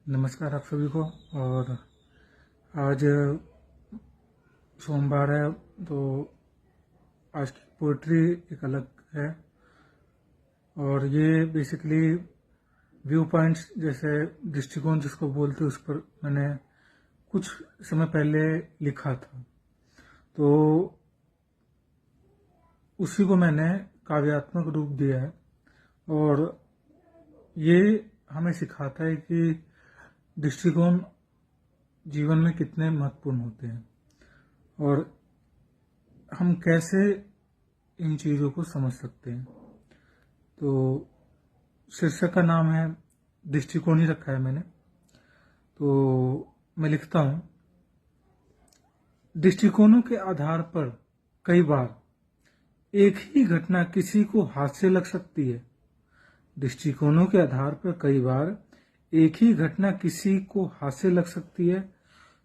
नमस्कार आप सभी को। और आज सोमवार है तो आज की पोइट्री एक अलग है और ये बेसिकली व्यू पॉइंट्स जैसे दृष्टिकोण जिसको बोलते हैं उस पर मैंने कुछ समय पहले लिखा था, तो उसी को मैंने काव्यात्मक रूप दिया है। और ये हमें सिखाता है कि दृष्टिकोण जीवन में कितने महत्वपूर्ण होते हैं और हम कैसे इन चीज़ों को समझ सकते हैं। तो शीर्षक का नाम है दृष्टिकोण ही रखा है मैंने। तो मैं लिखता हूं, दृष्टिकोणों के आधार पर कई बार एक ही घटना किसी को हास्य लग सकती है। दृष्टिकोणों के आधार पर कई बार एक ही घटना किसी को हास्य लग सकती है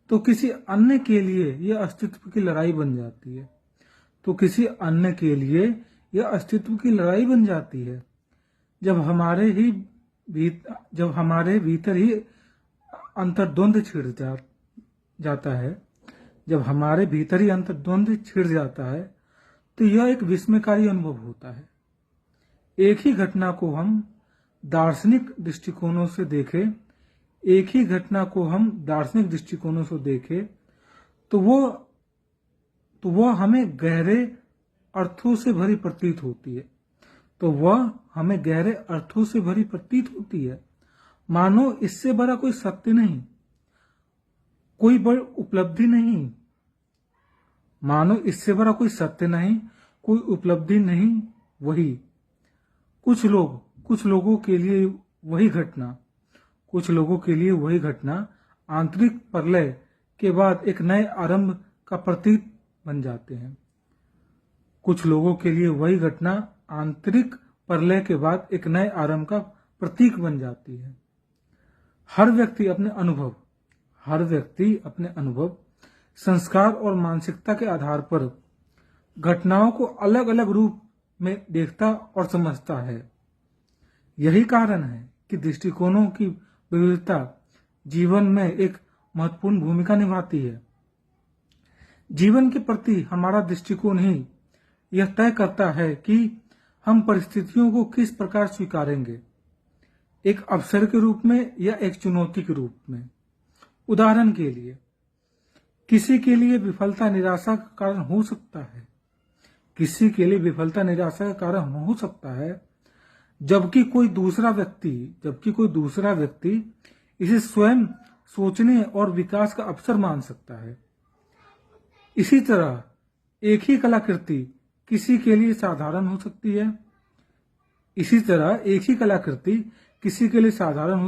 तो किसी अन्य के लिए यह अस्तित्व की लड़ाई बन जाती है। जब हमारे भीतर ही अंतर्द्वंद छिड़ जाता है तो यह एक विस्मयकारी अनुभव होता है। एक ही घटना को हम दार्शनिक दृष्टिकोणों से देखें तो वह हमें गहरे अर्थों से भरी प्रतीत होती है। मानो इससे बड़ा कोई सत्य नहीं, कोई बड़ी उपलब्धि नहीं। वही कुछ लोगों के लिए वही घटना आंतरिक प्रलय के बाद एक नए आरंभ का प्रतीक बन जाते हैं। हर व्यक्ति अपने अनुभव, संस्कार और मानसिकता के आधार पर घटनाओं को अलग अलग रूप में देखता और समझता है। यही कारण है कि दृष्टिकोणों की विविधता जीवन में एक महत्वपूर्ण भूमिका निभाती है। जीवन के प्रति हमारा दृष्टिकोण ही यह तय करता है कि हम परिस्थितियों को किस प्रकार स्वीकारेंगे, एक अवसर के रूप में या एक चुनौती के रूप में। उदाहरण के लिए, किसी के लिए विफलता निराशा का कारण हो सकता है, जबकि कोई दूसरा व्यक्ति इसे स्वयं सोचने और विकास का अवसर मान सकता है। इसी तरह एक ही कलाकृति किसी के लिए साधारण हो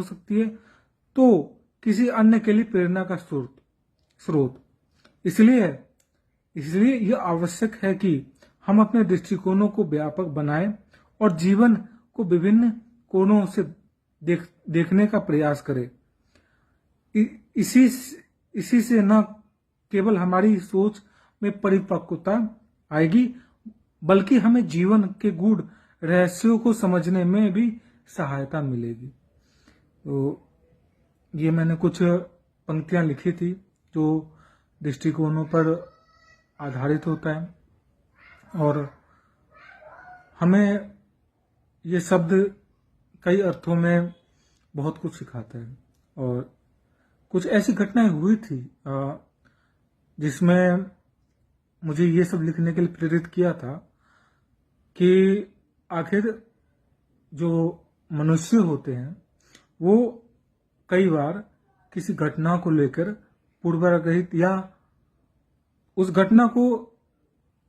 सकती है तो किसी अन्य के लिए प्रेरणा का स्रोत। इसलिए यह आवश्यक है कि हम अपने दृष्टिकोणों को व्यापक बनाएं और जीवन को विभिन्न कोणों से देखने का प्रयास करें। इसी से न केवल हमारी सोच में परिपक्वता आएगी, बल्कि हमें जीवन के गूढ़ रहस्यों को समझने में भी सहायता मिलेगी। तो ये मैंने कुछ पंक्तियां लिखी थी जो दृष्टिकोणों पर आधारित होता है और हमें ये शब्द कई अर्थों में बहुत कुछ सिखाता है। और कुछ ऐसी घटनाएं हुई थी जिसमें मुझे ये सब लिखने के लिए प्रेरित किया था कि आखिर जो मनुष्य होते हैं वो कई बार किसी घटना को लेकर पूर्वाग्रहित या उस घटना को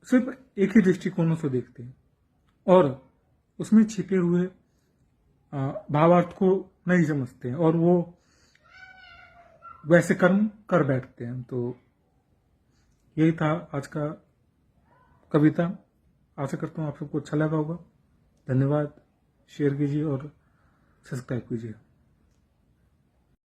सिर्फ एक ही दृष्टिकोणों से देखते हैं और उसमें छिपे हुए भावार्थ को नहीं समझते हैं और वो वैसे कर्म कर बैठते हैं। तो यही था आज का कविता। आशा करता हूँ आप सबको अच्छा लगा होगा। धन्यवाद। शेयर कीजिए और सब्सक्राइब कीजिए।